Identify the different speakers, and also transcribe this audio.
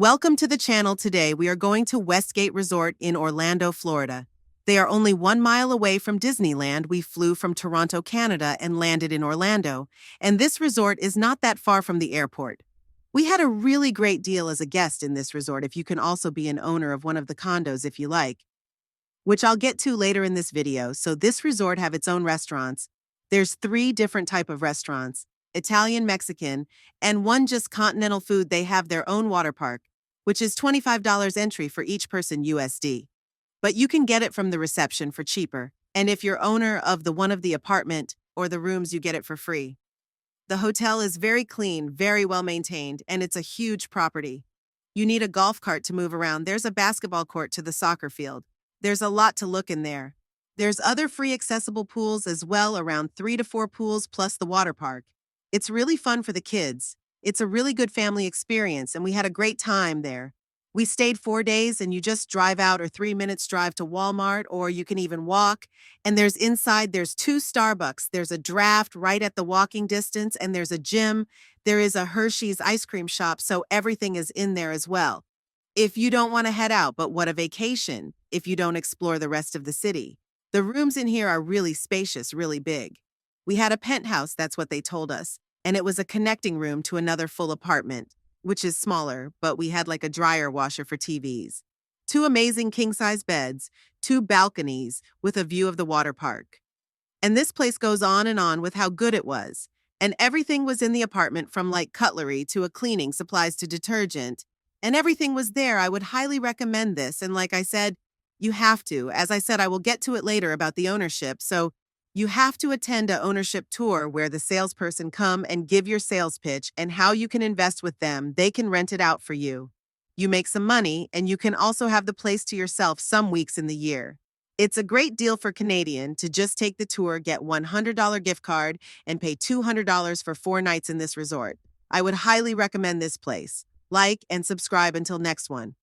Speaker 1: Welcome to the channel. Today we are going to Westgate Resort in Orlando, Florida. They are only 1 mile away from Disneyland. We flew from Toronto, Canada and landed in Orlando, and this resort is not that far from the airport. We had a really great deal as a guest in this resort if you can also be an owner of one of the condos if you like, which I'll get to later in this video. So this resort have its own restaurants. There's 3 different type of restaurants: Italian, Mexican, and one just continental food. They have their own water park, which is $25 entry for each person USD. But you can get it from the reception for cheaper, and if you're owner of the apartment or the rooms, you get it for free. The hotel is very clean, very well maintained, and it's a huge property. You need a golf cart to move around. There's a basketball court to the soccer field. There's a lot to look in there. There's other free accessible pools as well, around 3 to 4 pools plus the water park. It's really fun for the kids. It's a really good family experience, and we had a great time there. We stayed 4 days, and you just drive out or 3 minutes drive to Walmart, or you can even walk. And there's 2 Starbucks. There's a draft right at the walking distance, and there's a gym. There is a Hershey's ice cream shop, so everything is in there as well. If you don't want to head out, but what a vacation if you don't explore the rest of the city. The rooms in here are really spacious, really big. We had a penthouse, that's what they told us, and it was a connecting room to another full apartment, which is smaller, but we had like a dryer washer for TVs. 2 amazing king-size beds, 2 balconies with a view of the water park. And this place goes on with how good it was. And everything was in the apartment, from like cutlery to a cleaning supplies to detergent. And everything was there. I would highly recommend this. And like I said, you have to. As I said, I will get to it later about the ownership. So you have to attend a ownership tour where the salesperson come and give your sales pitch and how you can invest with them. They can rent it out for you. You make some money, and you can also have the place to yourself some weeks in the year. It's a great deal for Canadian to just take the tour, get $100 gift card, and pay $200 for 4 nights in this resort. I would highly recommend this place. Like and subscribe until next one.